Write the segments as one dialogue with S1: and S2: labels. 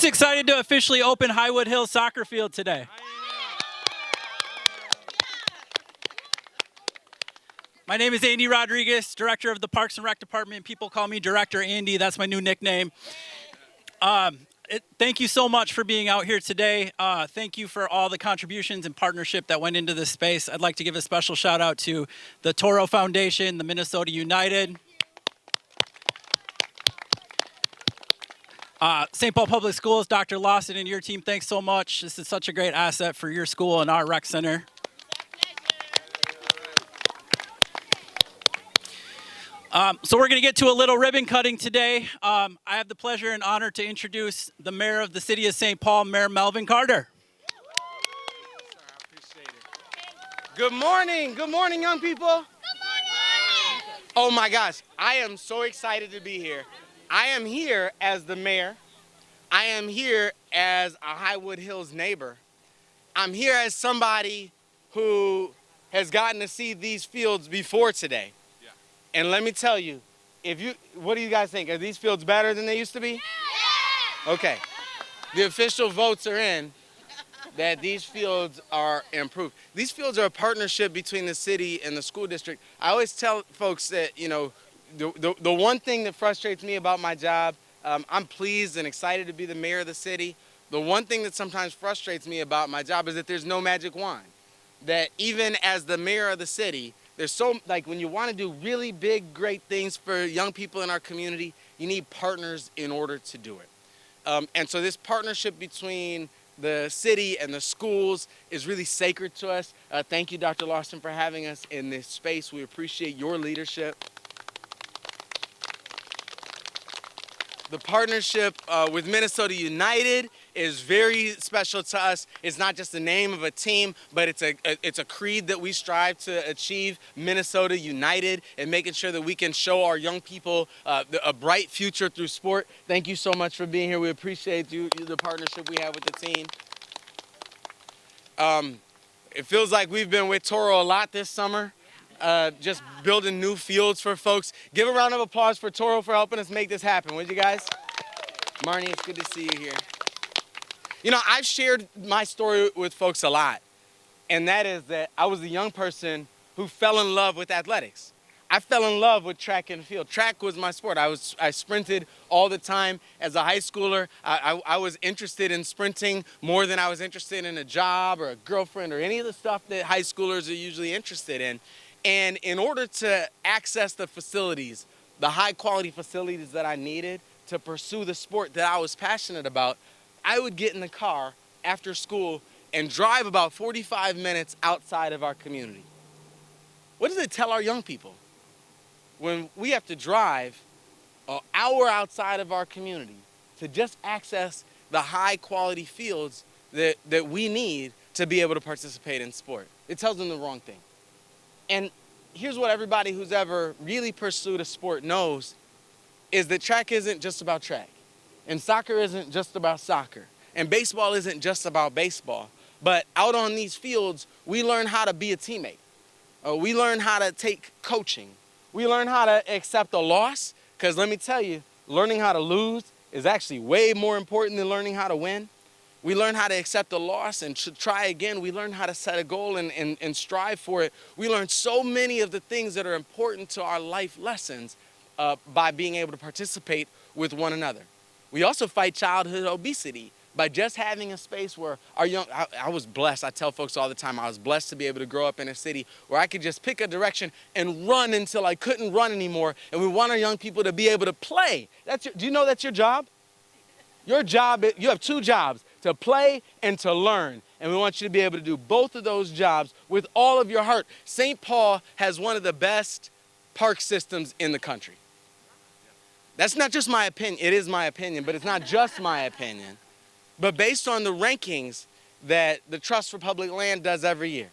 S1: Who's excited to officially open Highwood Hills soccer field today? My name is Andy Rodriguez, Director of the Parks and Rec Department. People call me Director Andy. That's my new nickname. Thank you so much for being out here today. Thank you for all the contributions and partnership that went into this space. I'd like to give a special shout out to the Toro Foundation, the Minnesota United, St. Paul Public Schools, Dr. Lawson and your team, thanks so much. This is such a great asset for your school and our rec center. So we're going to get to a little ribbon cutting today. I have the pleasure and honor to introduce the mayor of the city of St. Paul, Mayor Melvin Carter.
S2: Good morning, young people. Good morning. Oh my gosh, I am so excited to be here. I am here as the mayor. I am here as a Highwood Hills neighbor. I'm here as somebody who has gotten to see these fields before today. Yeah. And let me tell you, what do you guys think? Are these fields better than they used to be? Yeah. Okay. The official votes are in that these fields are improved. These fields are a partnership between the city and the school district. I always tell folks that, the one thing that frustrates me about my job, I'm pleased and excited to be the mayor of the city. The one thing that sometimes frustrates me about my job is that there's no magic wand. That even as the mayor of the city, when you want to do really big, great things for young people in our community, you need partners in order to do it. And so this partnership between the city and the schools is really sacred to us. Thank you, Dr. Lawson, for having us in this space. We appreciate your leadership. The partnership with Minnesota United is very special to us. It's not just the name of a team, but it's a creed that we strive to achieve, Minnesota United, and making sure that we can show our young people a bright future through sport. Thank you so much for being here. We appreciate the partnership we have with the team. It feels like we've been with Toro a lot this summer. Just building new fields for folks. Give a round of applause for Toro for helping us make this happen, would you guys? Marnie, it's good to see you here. I've shared my story with folks a lot, and that is that I was a young person who fell in love with athletics. I fell in love with track and field. Track was my sport. I sprinted all the time as a high schooler. I was interested in sprinting more than I was interested in a job or a girlfriend or any of the stuff that high schoolers are usually interested in. And in order to access the facilities, the high quality facilities that I needed to pursue the sport that I was passionate about, I would get in the car after school and drive about 45 minutes outside of our community. What does it tell our young people when we have to drive an hour outside of our community to just access the high quality fields that we need to be able to participate in sport? It tells them the wrong thing. And here's what everybody who's ever really pursued a sport knows, is that track isn't just about track. And soccer isn't just about soccer. And baseball isn't just about baseball. But out on these fields, we learn how to be a teammate. We learn how to take coaching. We learn how to accept a loss, because let me tell you, learning how to lose is actually way more important than learning how to win. We learn how to accept a loss and try again. We learn how to set a goal and strive for it. We learn so many of the things that are important to our life lessons by being able to participate with one another. We also fight childhood obesity by just having a space where I was blessed. I tell folks all the time, I was blessed to be able to grow up in a city where I could just pick a direction and run until I couldn't run anymore. And we want our young people to be able to play. Do you know that's your job? Your job, you have two jobs, to play and to learn. And we want you to be able to do both of those jobs with all of your heart. St. Paul has one of the best park systems in the country. That's not just my opinion. It is my opinion, but it's not just my opinion. But based on the rankings that the Trust for Public Land does every year,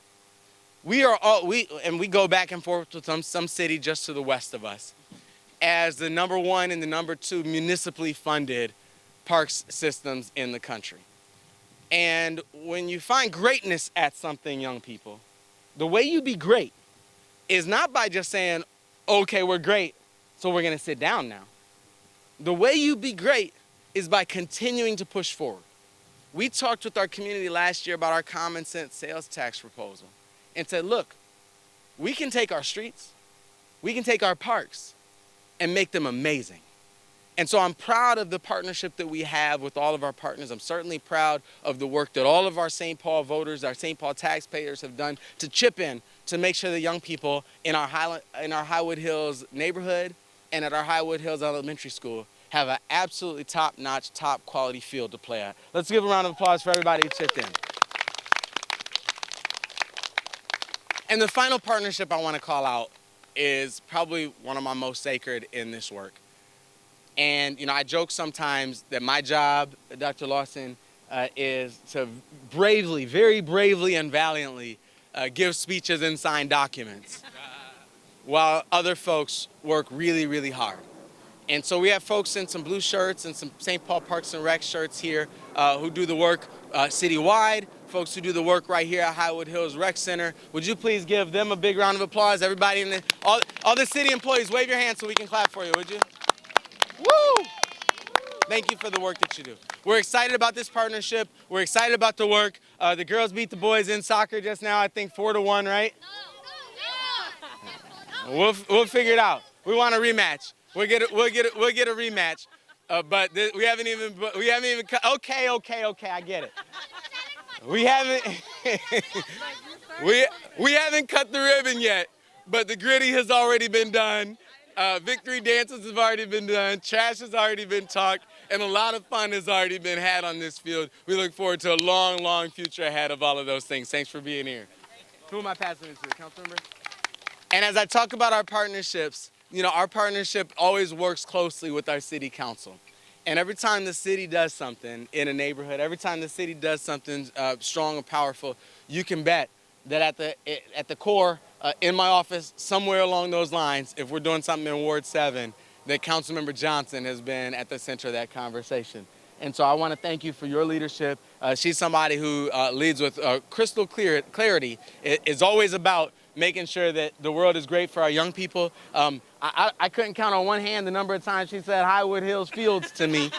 S2: we go back and forth with some city just to the west of us as the number 1 and the number 2 municipally funded parks systems in the country. And when you find greatness at something, young people, the way you be great is not by just saying, okay, we're great, so we're going to sit down now. The way you be great is by continuing to push forward. We talked with our community last year about our common sense sales tax proposal and said, look, we can take our streets, we can take our parks and make them amazing. And so I'm proud of the partnership that we have with all of our partners. I'm certainly proud of the work that all of our St. Paul voters, our St. Paul taxpayers have done to chip in to make sure that young people in our Highwood Hills neighborhood and at our Highwood Hills Elementary School have an absolutely top-notch, top-quality field to play at. Let's give a round of applause for everybody who chipped in. And the final partnership I want to call out is probably one of my most sacred in this work. And, you know, I joke sometimes that my job, Dr. Lawson, is to bravely, very bravely and valiantly give speeches and sign documents while other folks work really, really hard. And so we have folks in some blue shirts and some St. Paul Parks and Rec shirts here who do the work citywide, folks who do the work right here at Highwood Hills Rec Center. Would you please give them a big round of applause? Everybody in the, all the city employees, wave your hands so we can clap for you, would you? Woo! Thank you for the work that you do. We're excited about this partnership. We're excited about the work. The girls beat the boys in soccer just now, I think 4-1, right? We'll figure it out. We want a rematch. We'll get a rematch. But we haven't even okay, I get it. We haven't we haven't cut the ribbon yet, but the gritty has already been done. Victory dances have already been done, trash has already been talked, and a lot of fun has already been had on this field. We look forward to a long, long future ahead of all of those things. Thanks for being here. Who am I passing it to, council member? And as I talk about our partnerships, you know, our partnership always works closely with our city council. And every time the city does something in a neighborhood, every time the city does something strong and powerful, you can bet that at the core, in my office, somewhere along those lines, if we're doing something in Ward 7, that Councilmember Johnson has been at the center of that conversation. And so I want to thank you for your leadership. She's somebody who leads with crystal clarity. It is always about making sure that the world is great for our young people. I couldn't count on one hand the number of times she said Highwood Hills Fields to me.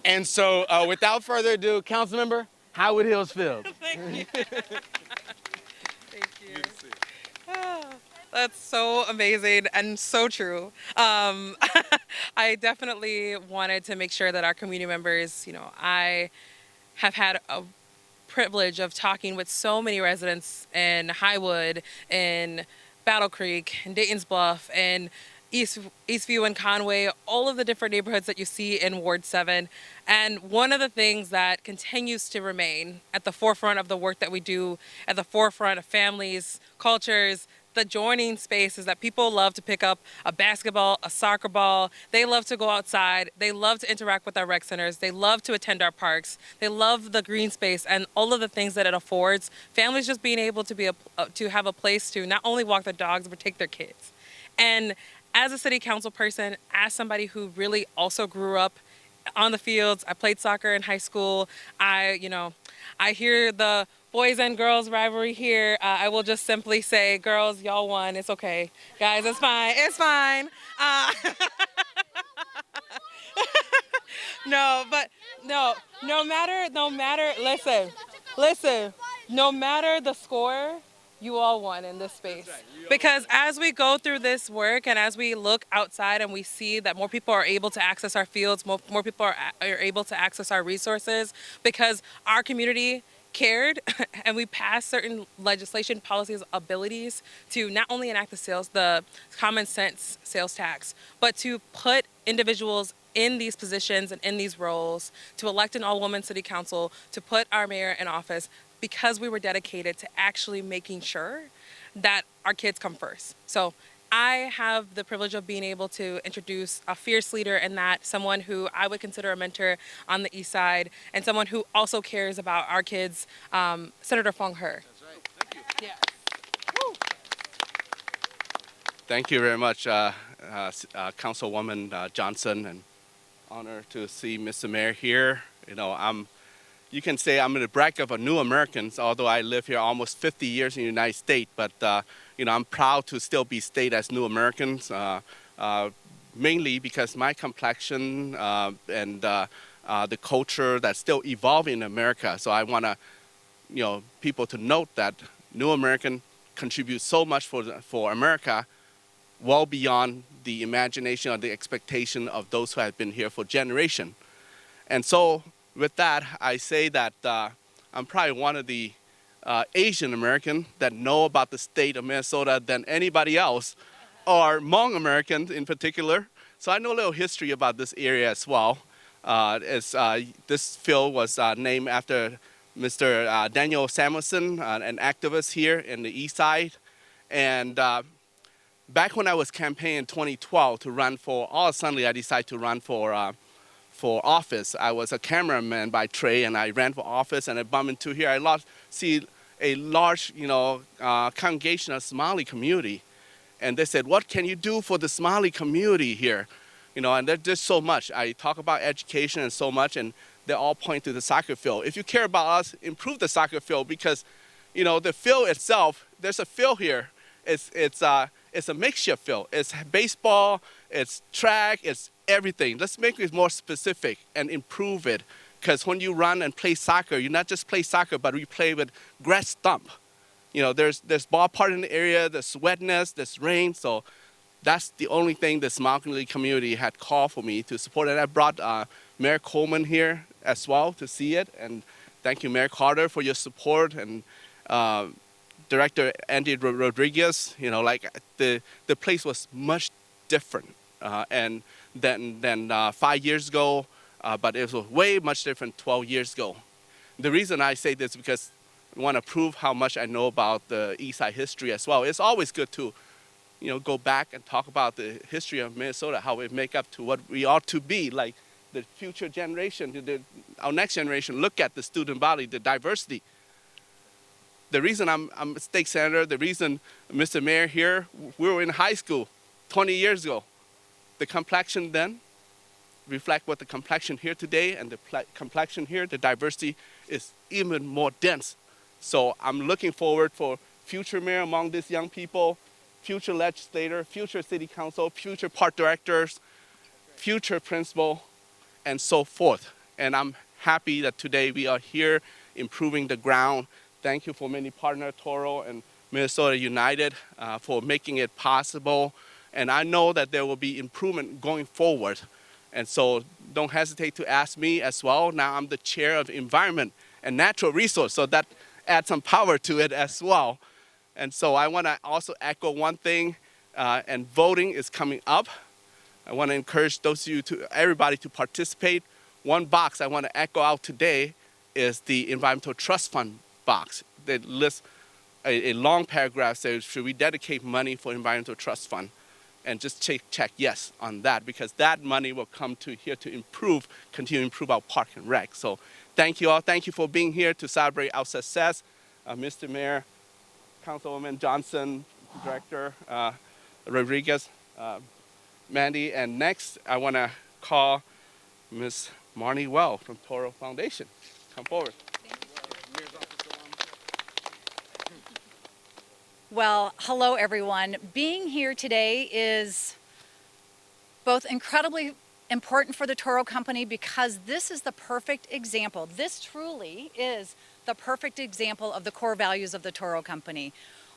S2: And so without further ado, Councilmember, Highwood Hills Field.
S3: Thank you. Thank you. That's so amazing and so true. I definitely wanted to make sure that our community members, you know, I have had a privilege of talking with so many residents in Highwood, in Battle Creek, in Dayton's Bluff, and Eastview and Conway, all of the different neighborhoods that you see in Ward 7. And one of the things that continues to remain at the forefront of the work that we do, at the forefront of families, cultures, the joining space is that people love to pick up a basketball, a soccer ball. They love to go outside. They love to interact with our rec centers. They love to attend our parks. They love the green space and all of the things that it affords. Families just being able to to have a place to not only walk their dogs, but take their kids. And as a city council person, as somebody who really also grew up on the fields, I played soccer in high school. I hear the boys and girls rivalry here. I will just simply say, girls, y'all won. It's okay. Guys, it's fine. It's fine. No matter, listen, no matter the score, you all won in this space. Because as we go through this work and as we look outside and we see that more people are able to access our fields, more people are able to access our resources because our community cared and we passed certain legislation, policies, abilities to not only enact the common sense sales tax, but to put individuals in these positions and in these roles, to elect an all-woman city council, to put our mayor in office, because we were dedicated to actually making sure that our kids come first. So I have the privilege of being able to introduce a fierce leader in that, someone who I would consider a mentor on the east side, and someone who also cares about our kids, Senator Fong He.
S2: That's right. Thank you.
S3: Yeah.
S4: Thank you very much, Councilwoman Johnson, and honor to see Mr. Mayor here. You know, you can say I'm the brag of a new Americans, although I live here almost 50 years in the United States. But you know, I'm proud to still be stayed as new Americans. mainly because my complexion and the culture that's still evolving in America. So I want to, people to note that New American contributes so much for America, well beyond the imagination or the expectation of those who have been here for generations. And so with that, I say that I'm probably one of the Asian American that know about the state of Minnesota than anybody else, or Hmong Americans in particular. So I know a little history about this area as well. This field was named after Mr. Daniel Samuelson, an activist here in the east side. And back when I was campaigning in 2012 to run all suddenly I decided to run for office. I was a cameraman by trade, and I ran for office, and I bumped into here. See a large, congregation of Somali community, and they said, "What can you do for the Somali community here?" And there's so much. I talk about education and so much, and they all point to the soccer field. If you care about us, improve the soccer field because, the field itself. There's a field here. It's a makeshift field. It's baseball. It's track. It's everything. Let's make it more specific and improve it. Because when you run and play soccer, you not just play soccer, but you play with grass stump. There's ballpark in the area, there's wetness, there's rain. So that's the only thing the Somali community had called for me to support. And I brought Mayor Coleman here as well to see it. And thank you, Mayor Carter, for your support. And Director Andy Rodriguez, the place was much different and than 5 years ago, but it was way much different 12 years ago. The reason I say this is because I want to prove how much I know about the East Side history as well. It's always good to, go back and talk about the history of Minnesota, how we make up to what we ought to be, like the future generation, our next generation, look at the student body, the diversity. The reason I'm a state senator, the reason Mr. Mayor here, we were in high school 20 years ago. The complexion then reflect what the complexion here today, and the complexion here, the diversity is even more dense. So I'm looking forward for future mayor among these young people, future legislator, future city council, future park directors, future principal, and so forth. And I'm happy that today we are here improving the ground. Thank you for many partners, Toro and Minnesota United, for making it possible. And I know that there will be improvement going forward. And so don't hesitate to ask me as well. Now I'm the chair of environment and natural resource, so that adds some power to it as well. And so I want to also echo one thing, and voting is coming up. I want to encourage everybody to participate. One box I want to echo out today is the Environmental Trust Fund box. That lists a long paragraph says, should we dedicate money for Environmental Trust Fund? And just check yes on that, because that money will come to here to continue to improve our park and rec. So thank you all. Thank you for being here to celebrate our success. Mr. Mayor, Councilwoman Johnson, Director Rodriguez, Mandy. And next, I want to call Ms. Marnie Well from Toro Foundation. Come forward.
S5: Well, hello everyone. Being here today is both incredibly important for the Toro Company because this is the perfect example. This truly is the perfect example of the core values of the Toro Company.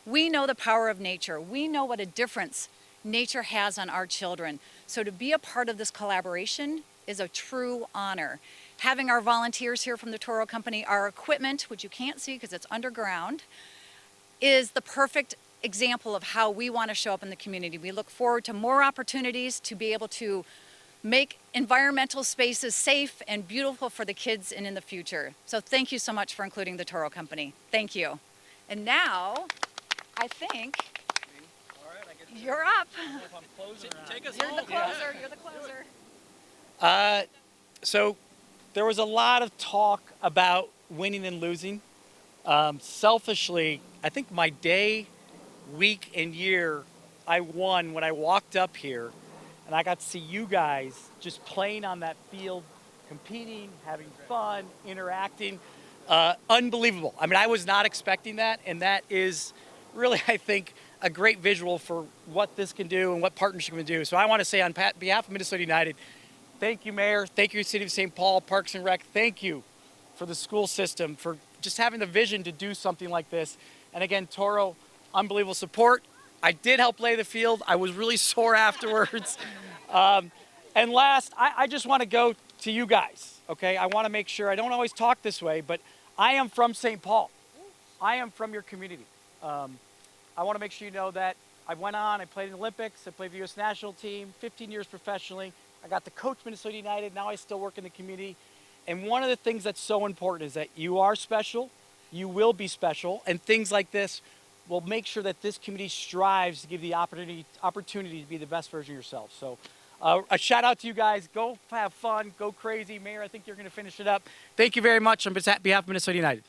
S5: We know the power of nature. We know what a difference nature has on our children. So to be a part of this collaboration is a true honor. Having our volunteers here from the Toro Company, our equipment, which you can't see because it's underground, is the perfect example of how we want to show up in the community. We look forward to more opportunities to be able to make environmental spaces safe and beautiful for the kids and in the future. So thank you so much for including the Toro Company. Thank you. And now, I think you're up.
S1: Take us
S5: You're
S1: home.
S5: the closer. You're the closer.
S6: So there was a lot of talk about winning and losing. Selfishly, I think my day, week, and year I won when I walked up here and I got to see you guys just playing on that field, competing, having fun, interacting. Unbelievable. I mean, I was not expecting that, and that is really, I think, a great visual for what this can do and what partnership can do. So I want to say on behalf of Minnesota United, thank you, Mayor. Thank you, City of St. Paul, Parks and Rec. Thank you for the school system, for just having the vision to do something like this. And again, Toro, unbelievable support. I did help lay the field. I was really sore afterwards. And last, I just want to go to you guys, okay? I want to make sure, I don't always talk this way, but I am from St. Paul. I am from your community. I want to make sure you know that I went on, I played in the Olympics, I played for the U.S. national team, 15 years professionally. I got to coach Minnesota United, now I still work in the community. And one of the things that's so important is that you are special, you will be special, and things like this will make sure that this community strives to give you the opportunity to be the best version of yourself. So a shout out to you guys. Go have fun, go crazy. Mayor, I think you're going to finish it up. Thank you very much on behalf of Minnesota United.